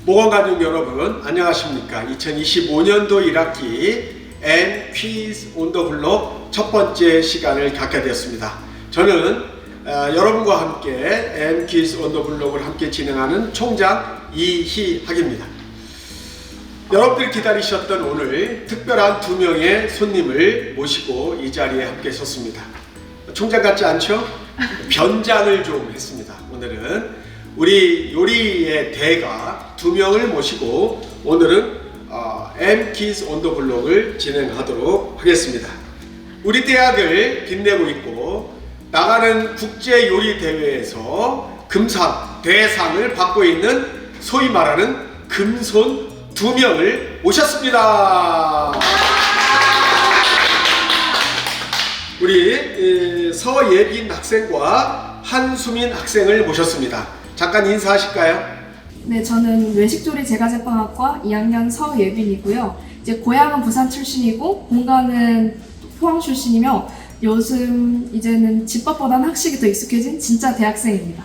모건가족 여러분 안녕하십니까. 2025년도 1학기 M 퀴즈 온 더 블록 첫 번째 시간을 갖게 되었습니다. 저는 여러분과 함께 M 퀴즈 온 더 블록을 함께 진행하는 총장 이희학입니다. 여러분들이 기다리셨던 오늘 특별한 두 명의 손님을 모시고 이 자리에 함께 섰습니다. 총장 같지 않죠? 변장을 좀 했습니다. 오늘은 우리 요리의 대가 두 명을 모시고 오늘은 M 퀴즈 온 더 블록을 진행하도록 하겠습니다. 우리 대학을 빛내고 있고 나가는 국제 요리 대회에서 금상, 대상을 받고 있는 소위 말하는 금손 두 명을 모셨습니다. 우리 서예빈 학생과 한수민 학생을 모셨습니다. 잠깐 인사하실까요? 네, 저는 외식조리 제과제빵학과 2학년 서예빈이고요. 이제 고향은 부산 출신이고 본가는 포항 출신이며 요즘 이제는 집밥보다는 학식이 더 익숙해진 진짜 대학생입니다.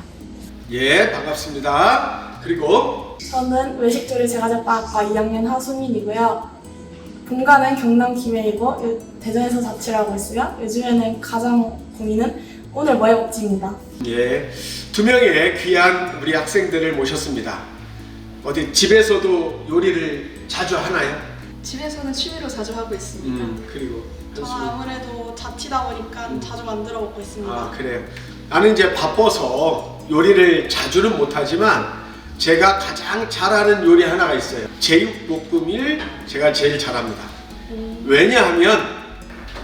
예, 반갑습니다. 그리고 저는 외식조리 제과제빵학과 2학년 하수민이고요. 본가는 경남 김해이고 대전에서 자취를 하고 있으며 요즘에는 가장 고민은 오늘 뭐 해먹지입니다. 예, 두 명의 귀한 우리 학생들을 모셨습니다. 어디 집에서도 요리를 자주 하나요? 집에서는 취미로 자주 하고 있습니다. 그리고 저는 아무래도 자취다 보니까 자주 만들어 먹고 있습니다. 아, 그래요. 나는 이제 바빠서 요리를 자주는 못하지만 제가 가장 잘하는 요리 하나가 있어요. 제육볶음을 제가 제일 잘합니다. 왜냐하면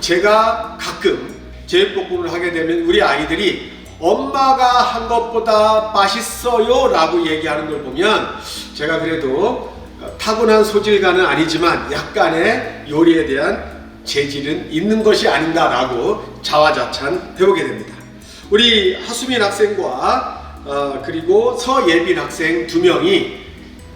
제가 가끔 제육볶음을 하게 되면 우리 아이들이 엄마가 한 것보다 맛있어요 라고 얘기하는 걸 보면 제가 그래도 타고난 소질가는 아니지만 약간의 요리에 대한 재질은 있는 것이 아닌가 라고 자화자찬 해보게 됩니다. 우리 하수민 학생과 그리고 서예빈 학생 두 명이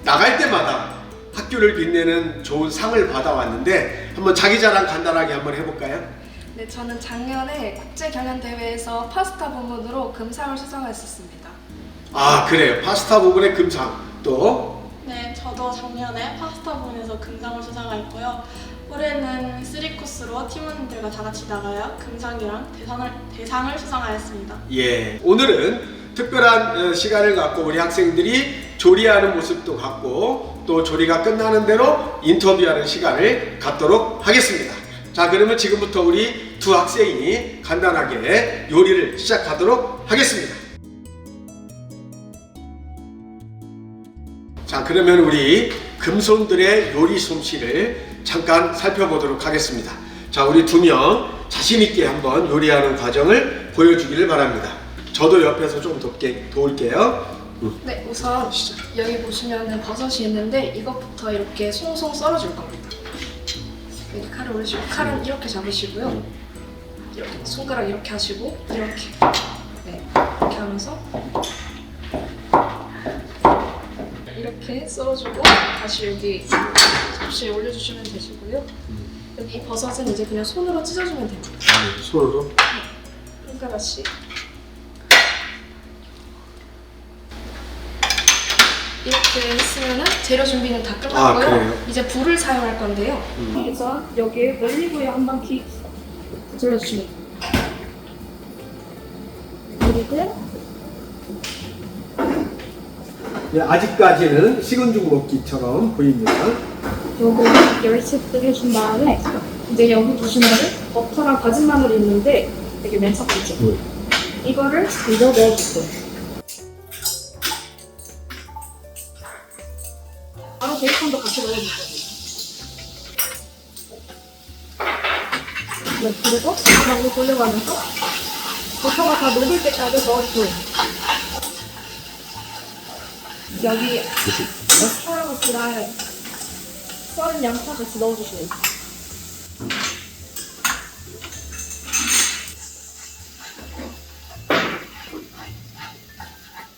나갈 때마다 학교를 빛내는 좋은 상을 받아왔는데 한번 자기 자랑 간단하게 한번 해볼까요? 네, 저는 작년에 국제경연대회에서 파스타 부문으로 금상을 수상했었습니다. 아, 그래요. 파스타 부분의 금상. 또 네, 저도 작년에 파스타 부분에서 금상을 수상했고요. 올해는 3코스로 팀원들과 다 같이 나가야 금상이랑 대상을 수상하였습니다. 예, 오늘은 특별한 시간을 갖고 우리 학생들이 조리하는 모습도 갖고 또 조리가 끝나는 대로 인터뷰하는 시간을 갖도록 하겠습니다. 자, 그러면 지금부터 우리 두 학생이 간단하게 요리를 시작하도록 하겠습니다. 자, 그러면 우리 금손들의 요리 솜씨를 잠깐 살펴보도록 하겠습니다. 자, 우리 두 명 자신 있게 한번 요리하는 과정을 보여주기를 바랍니다. 저도 옆에서 좀 도울게요. 네, 우선 여기 보시면은 버섯이 있는데 이것부터 이렇게 송송 썰어줄 겁니다. 여기 칼을 올리시고 칼은 이렇게 잡으시고요. 이렇게 손가락 이렇게 하시고 이렇게 이렇게 하면서 이렇게 썰어주고 다시 여기 접시에 올려주시면 되시고요. 여기 버섯은 이제 그냥 손으로 찢어주면 됩니다. 손으로? 한 가닥씩 이렇게 했으면은 재료 준비는 다 끝났고요. 그래요? 이제 불을 사용할 건데요. 그래서 여기에 올리브유 한 바퀴 둘러주시면 그리고 네, 아직까지는 식은 죽 먹기처럼 보입니다. 요거 열set 해준 다음에 이제 여기 보시면은 버터랑 다진 마늘이 있는데 되게 맨 첫 번째 이거를 이거 넣어주세요. 바로 베이컨도 같이 넣어줄 거예요. 네, 그리고 가만히 돌려가면서 버터가 다 녹을 때까지 넣어줘요. 여기 에스파라거스랑 썰은 양파 같이 넣어주세요.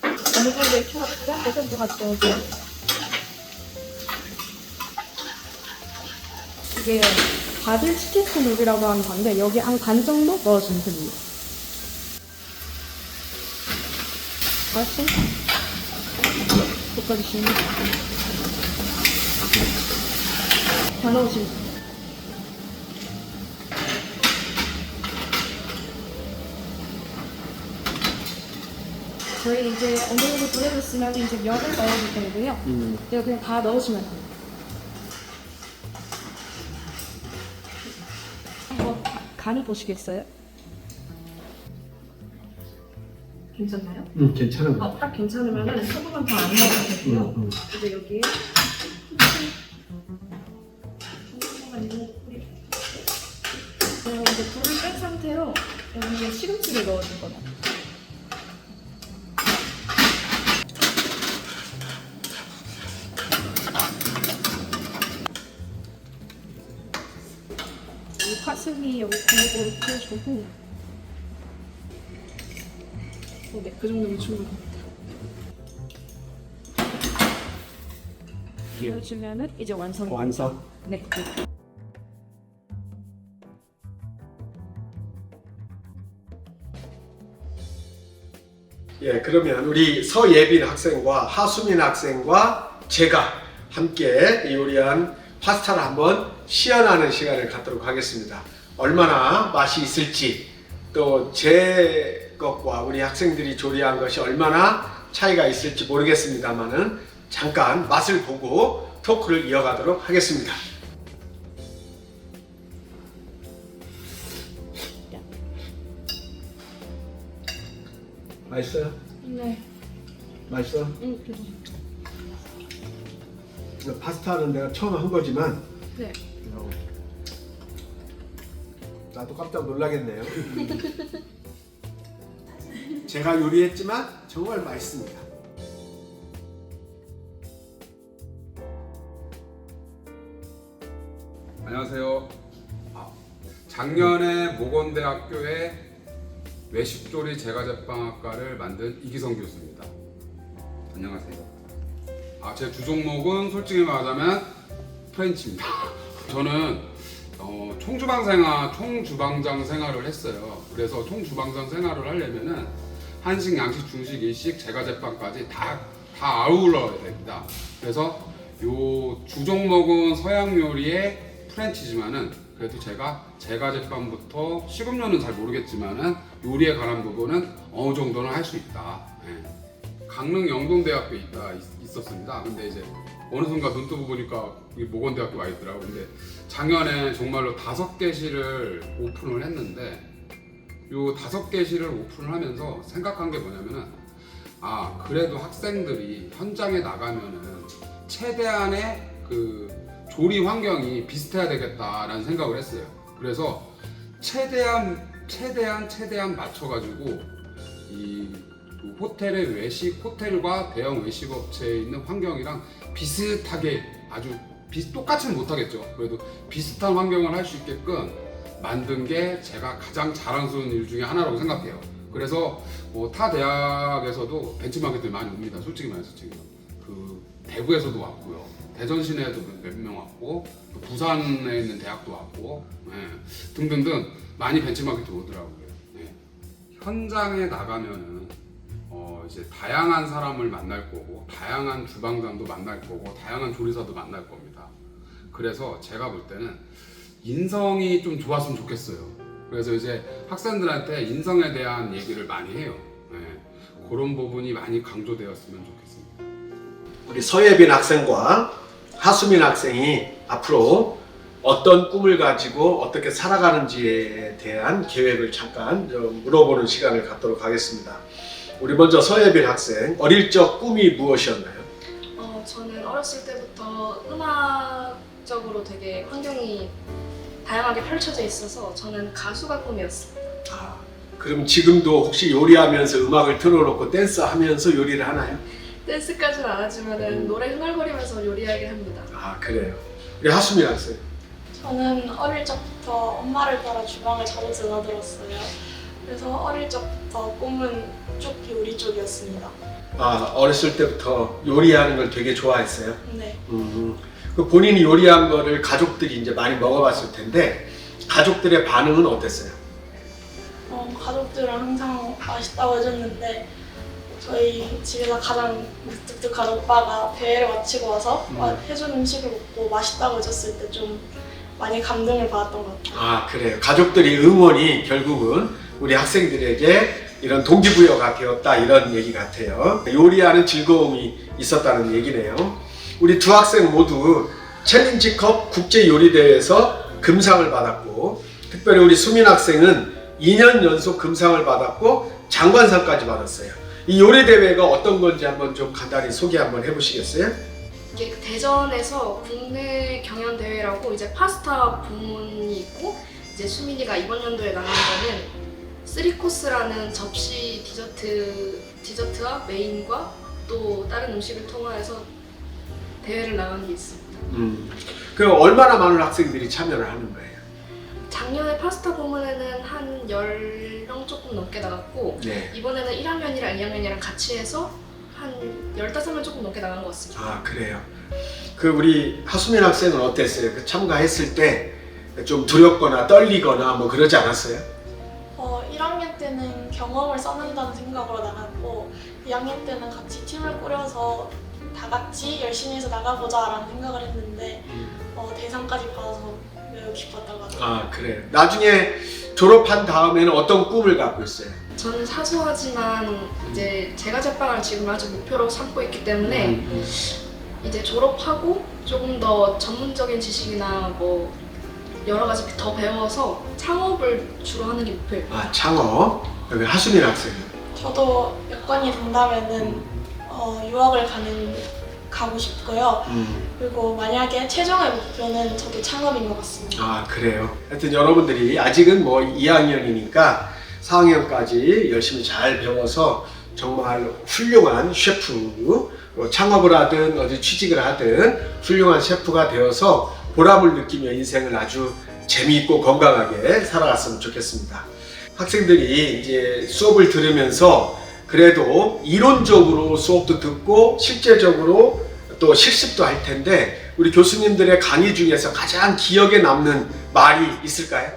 어느 정도 익혀놨으면 버섯도 같이 넣어줘요. 이게 바질 치킨스 룩이라고 하는 건데 여기 한 반 정도 넣어주면 됩니다. 맛있어? 볶아주시면 다 넣으시면 돼요. 저희 이제 어느 정도 불려졌으면 이제 면을 넣어줄 거고요. 이거 그냥 다 넣으시면 돼요. 한번 간을 보시겠어요? 괜찮나요? 괜찮은 것 같아요. 딱 괜찮으면은 소금은 더 안 넣어도 되고요. 이제 여기에 그리고 이제 불을 뺀 상태로 여기에 시금치를 넣어줄 거예요. 이 파슬리 여기 고루 펴주고 네, 그 정도면 충분합니다. 넣어주면은 이제 완성. 완성. 네. 예, 그러면 우리 서예빈 학생과 하수민 학생과 제가 함께 요리한 파스타를 한번 시연하는 시간을 갖도록 하겠습니다. 얼마나 맛이 있을지, 또 제 것과 우리 학생들이 조리한 것이 얼마나 차이가 있을지 모르겠습니다만은 잠깐 맛을 보고 토크를 이어가도록 하겠습니다. 맛있어요? 네. 맛있어? 그래도. 파스타는 내가 처음 한 거지만 네. 나도 깜짝 놀라겠네요. 제가 요리했지만 정말 맛있습니다. 안녕하세요. 작년에 모건대학교에 외식조리 제과제빵학과를 만든 이기성 교수입니다. 안녕하세요. 제 주종목은 솔직히 말하자면 프렌치입니다. 저는 총주방장 생활을 했어요. 그래서 총주방장 생활을 하려면은 한식, 양식, 중식, 일식, 제과제빵까지 다 아울러야 됩니다. 그래서 요 주종목은 서양 요리의 프렌치지만은 그래도 제가 제과제빵부터 식음료는 잘 모르겠지만은 요리에 관한 부분은 어느 정도는 할 수 있다. 네. 강릉 영동대학교 있었습니다. 근데 이제 어느 순간 눈 뜨고 보니까 모건대학교 와 있더라고. 근데 작년에 정말로 5개실을 오픈을 했는데 요 5개실을 오픈을 하면서 생각한 게 뭐냐면은 그래도 학생들이 현장에 나가면은 최대한의 그 조리 환경이 비슷해야 되겠다라는 생각을 했어요. 그래서 최대한 맞춰가지고 이 호텔의 외식, 호텔과 대형 외식업체에 있는 환경이랑 비슷하게 똑같이는 못하겠죠. 그래도 비슷한 환경을 할 수 있게끔 만든 게 제가 가장 자랑스러운 일 중에 하나라고 생각해요. 그래서 타 대학에서도 벤치마켓들 많이 옵니다. 솔직히 말해서 지금 그 대구에서도 왔고요, 대전 시내에도 몇 명 왔고, 또 부산에 있는 대학도 왔고, 등등등 많이 벤치마켓 오더라고요. 현장에 나가면은 이제 다양한 사람을 만날 거고, 다양한 주방장도 만날 거고, 다양한 조리사도 만날 겁니다. 그래서 제가 볼 때는 인성이 좀 좋았으면 좋겠어요. 그래서 이제 학생들한테 인성에 대한 얘기를 많이 해요. 그런 부분이 많이 강조되었으면 좋겠습니다. 우리 서예빈 학생과 하수민 학생이 앞으로 어떤 꿈을 가지고 어떻게 살아가는지에 대한 계획을 잠깐 좀 물어보는 시간을 갖도록 하겠습니다. 우리 먼저 서예빈 학생, 어릴 적 꿈이 무엇이었나요? 저는 어렸을 때부터 음악적으로 되게 환경이 다양하게 펼쳐져 있어서 저는 가수가 꿈이었어요. 그럼 지금도 혹시 요리하면서 음악을 틀어놓고 댄스하면서 요리를 하나요? 댄스까지는 안 하지만 노래 흥얼거리면서 요리하긴 합니다. 그래요. 우리 하수민 학생. 저는 어릴 적부터 엄마를 따라 주방을 자주 드나들었어요. 그래서 어릴 적부터 꿈은 쭉 요리 쪽이었습니다. 어렸을 때부터 요리하는 걸 되게 좋아했어요? 네. 그 본인이 요리한 거를 가족들이 이제 많이 먹어봤을 텐데 가족들의 반응은 어땠어요? 가족들은 항상 맛있다고 해줬는데 저희 집에서 가장 묵뚝뚝한 오빠가 대회를 마치고 와서 해준 음식을 먹고 맛있다고 해줬을 때 좀 많이 감동을 받았던 것 같아요. 아, 그래요. 가족들이 응원이 결국은 우리 학생들에게 이런 동기부여가 되었다, 이런 얘기 같아요. 요리하는 즐거움이 있었다는 얘기네요. 우리 두 학생 모두 챌린지컵 국제요리대회에서 금상을 받았고, 특별히 우리 수민 학생은 2년 연속 금상을 받았고 장관상까지 받았어요. 이 요리대회가 어떤 건지 한번 좀 간단히 소개 한번 해보시겠어요? 이게 대전에서 국내 경연 대회라고 이제 파스타 부문이 있고, 이제 수민이가 이번 연도에 나간 거는 3코스라는 접시 디저트와 메인과 또 다른 음식을 통화해서 대회를 나간 게 있습니다. 그럼 얼마나 많은 학생들이 참여를 하는 거예요? 작년에 파스타 부문에는 한 10명 조금 넘게 나갔고, 네. 이번에는 1학년이랑 2학년이랑 같이 해서 한 15명 조금 넘게 나간 것 같습니다. 아, 그래요. 그 우리 하수민 학생은 어땠어요? 그 참가했을 때 좀 두렵거나 떨리거나 뭐 그러지 않았어요? 1학년 때는 경험을 쌓는다는 생각으로 나갔고 2학년 때는 같이 팀을 꾸려서 다 같이 열심히 해서 나가보자라는 생각을 했는데 대상까지 받아서 매우 기뻤던 것 같아요. 아, 그래요. 나중에 졸업한 다음에는 어떤 꿈을 갖고 있어요? 저는 사소하지만 이제 제과 제빵을 지금 아주 목표로 삼고 있기 때문에 이제 졸업하고 조금 더 전문적인 지식이나 뭐 여러 가지 더 배워서 창업을 주로 하는 게 목표예요. 아, 창업. 여기 하수민 학생. 저도 여건이 된다면은 유학을 가고 싶고요. 그리고 만약에 최종의 목표는 저도 창업인 것 같습니다. 아, 그래요. 하여튼 여러분들이 아직은 뭐 2학년이니까 4학년까지 열심히 잘 배워서 정말 훌륭한 셰프, 창업을 하든 어디 취직을 하든 훌륭한 셰프가 되어서 보람을 느끼며 인생을 아주 재미있고 건강하게 살아갔으면 좋겠습니다. 학생들이 이제 수업을 들으면서 그래도 이론적으로 수업도 듣고 실제적으로 또 실습도 할 텐데, 우리 교수님들의 강의 중에서 가장 기억에 남는 말이 있을까요?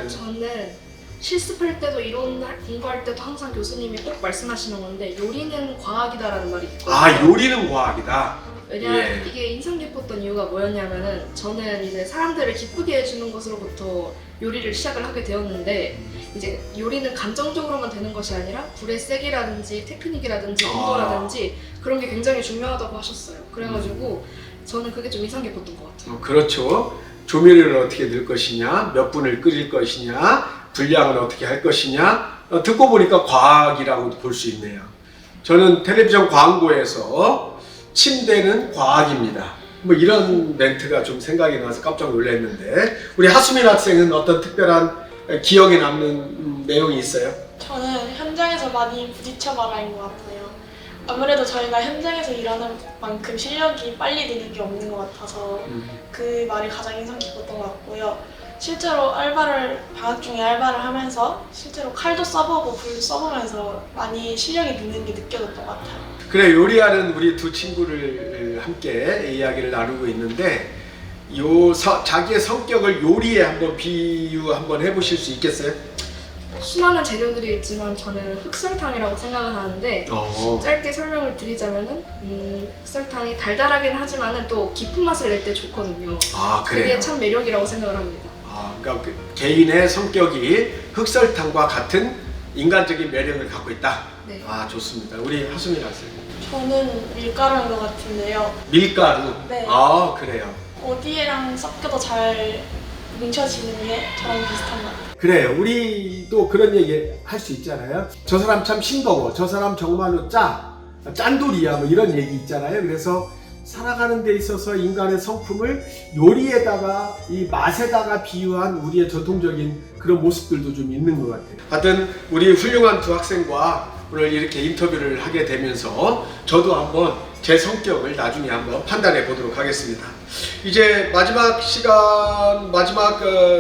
저는 실습할 때도 이론 공부할 때도 항상 교수님이 꼭 말씀하시는 건데, 요리는 과학이다라는 말이 있거든요. 아, 요리는 과학이다. 왜냐면 예. 이게 인상 깊었던 이유가 뭐였냐면은, 저는 이제 사람들을 기쁘게 해주는 것으로부터 요리를 시작을 하게 되었는데, 이제 요리는 감정적으로만 되는 것이 아니라 불의 세기라든지 테크닉이라든지 온도라든지 그런 게 굉장히 중요하다고 하셨어요. 그래가지고 저는 그게 좀 인상 깊었던 것 같아요. 그렇죠. 조미료를 어떻게 넣을 것이냐, 몇 분을 끓일 것이냐, 분량을 어떻게 할 것이냐, 듣고 보니까 과학이라고 볼 수 있네요. 저는 텔레비전 광고에서 침대는 과학입니다, 뭐 이런 멘트가 좀 생각이 나서 깜짝 놀랐는데, 우리 하수민 학생은 어떤 특별한 기억에 남는 내용이 있어요? 저는 현장에서 많이 부딪혀봐라인 것 같아요. 아무래도 저희가 현장에서 일하는 만큼 실력이 빨리 느는 게 없는 것 같아서 그 말이 가장 인상 깊었던 것 같고요. 실제로 방학 중에 알바를 하면서 실제로 칼도 써보고 불도 써보면서 많이 실력이 느는 게 느껴졌던 것 같아요. 그래, 요리하는 우리 두 친구를 함께 이야기를 나누고 있는데, 자기의 성격을 요리에 한번 비유 한번 해보실 수 있겠어요? 수많은 재료들이 있지만 저는 흑설탕이라고 생각을 하는데, 짧게 설명을 드리자면은 흑설탕이 달달하긴 하지만은 또 깊은 맛을 낼 때 좋거든요. 아, 그래요? 그게 참 매력이라고 생각을 합니다. 아, 그러니까 그 개인의 성격이 흑설탕과 같은 인간적인 매력을 갖고 있다. 네. 아, 좋습니다. 우리 하수민 학생. 저는 밀가루인 것 같은데요. 밀가루. 네. 아, 그래요. 어디에랑 섞여도 잘 뭉쳐지는 게 저랑 비슷한 것 같아요. 그래요. 우리도 그런 얘기 할 수 있잖아요. 저 사람 참 싱거워. 저 사람 정말로 짠돌이야. 뭐 이런 얘기 있잖아요. 그래서 살아가는 데 있어서 인간의 성품을 요리에다가, 이 맛에다가 비유한 우리의 전통적인 그런 모습들도 좀 있는 것 같아요. 하여튼 우리 훌륭한 두 학생과 오늘 이렇게 인터뷰를 하게 되면서 저도 한번 제 성격을 나중에 한번 판단해 보도록 하겠습니다. 이제 마지막 시간,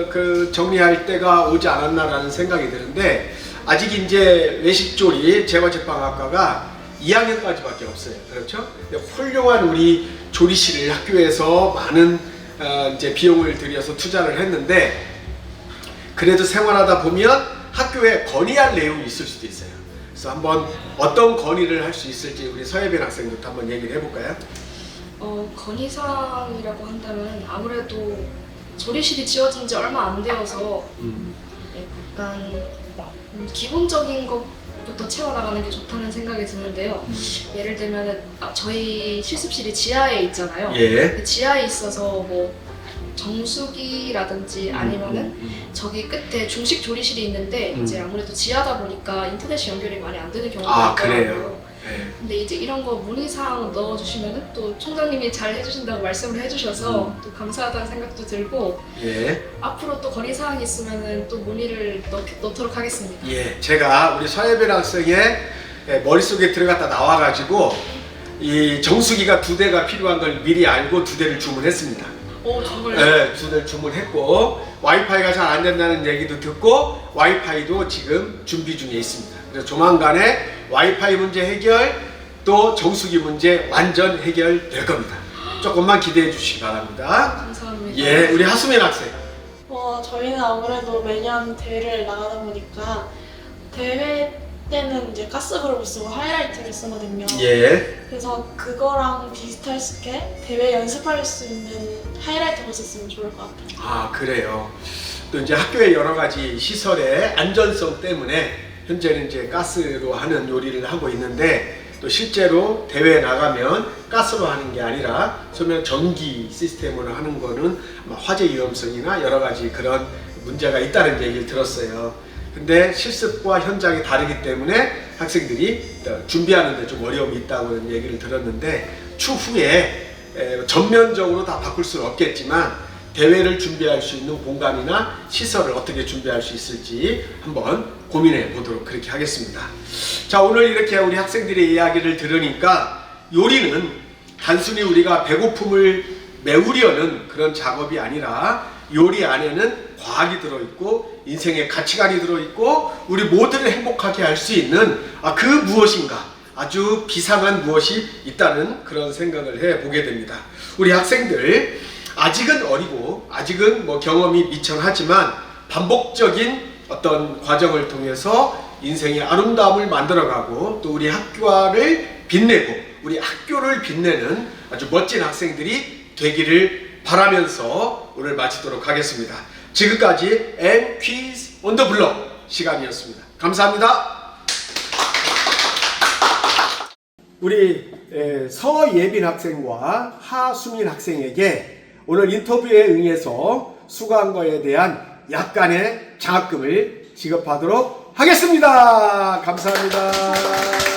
그 정리할 때가 오지 않았나라는 생각이 드는데, 아직 이제 외식조리 제과제빵학과가 2학년까지밖에 없어요. 그렇죠? 훌륭한 우리 조리실을 학교에서 많은 이제 비용을 들여서 투자를 했는데, 그래도 생활하다 보면 학교에 건의할 내용이 있을 수도 있어요. 그래서 한번 어떤 건의를 할 수 있을지 우리 서예빈 학생부터 한번 얘기를 해볼까요? 건의사항이라고 한다면 아무래도 조리실이 지어진 지 얼마 안 되어서 약간 기본적인 것부터 채워나가는 게 좋다는 생각이 드는데요. 예를 들면 저희 실습실이 지하에 있잖아요. 예. 그 지하에 있어서 뭐 정수기라든지 아니면은 저기 끝에 중식 조리실이 있는데 이제 아무래도 지하다 보니까 인터넷이 연결이 많이 안 되는 경우가 그래요? 있더라고요. 네. 근데 이제 이런 거 문의사항 넣어주시면은 또 총장님이 잘 해주신다고 말씀을 해주셔서 또 감사하다는 생각도 들고 예. 앞으로 또 건의사항이 있으면은 또 문의를 넣도록 하겠습니다. 예. 제가 우리 서예빈 학생의 머릿속에 들어갔다 나와가지고 이 정수기가 2대가 필요한 걸 미리 알고 2대를 주문했습니다. 오 정말. 네, 2대를 주문했고 와이파이가 잘 안 된다는 얘기도 듣고 와이파이도 지금 준비 중에 있습니다. 그래서 조만간에 와이파이 문제 해결 또 정수기 문제 완전 해결될 겁니다. 조금만 기대해 주시기 바랍니다. 감사합니다. 예, 우리 하수민 학생. 저희는 아무래도 매년 대회를 나가다 보니까 대회 때는 이제 가스그룹을 쓰고 하이라이트를 쓰거든요. 예. 그래서 그거랑 비슷하게 대회 연습할 수 있는 하이라이트가 있었으면 좋을 것 같아요. 아, 그래요. 또 이제 학교의 여러 가지 시설의 안전성 때문에 현재는 이제 가스로 하는 요리를 하고 있는데 또 실제로 대회에 나가면 가스로 하는 게 아니라 소면 전기 시스템으로 하는 거는 아마 화재 위험성이나 여러 가지 그런 문제가 있다는 얘기를 들었어요. 근데 실습과 현장이 다르기 때문에 학생들이 준비하는 데 좀 어려움이 있다고 얘기를 들었는데 추후에 전면적으로 다 바꿀 수는 없겠지만 대회를 준비할 수 있는 공간이나 시설을 어떻게 준비할 수 있을지 한번 고민해 보도록 그렇게 하겠습니다. 자, 오늘 이렇게 우리 학생들의 이야기를 들으니까 요리는 단순히 우리가 배고픔을 메우려는 그런 작업이 아니라 요리 안에는 과학이 들어있고 인생의 가치관이 들어있고 우리 모두를 행복하게 할 수 있는 그 무엇인가 아주 비상한 무엇이 있다는 그런 생각을 해보게 됩니다. 우리 학생들 아직은 어리고 아직은 뭐 경험이 미천하지만 반복적인 어떤 과정을 통해서 인생의 아름다움을 만들어가고 또 우리 학교를 빛내고 우리 학교를 빛내는 아주 멋진 학생들이 되기를 바라면서 오늘 마치도록 하겠습니다. 지금까지 M Quiz on the Block 시간이었습니다. 감사합니다. 우리 서예빈 학생과 하수민 학생에게 오늘 인터뷰에 응해서 수고한 거에 대한 약간의 장학금을 지급하도록 하겠습니다. 감사합니다.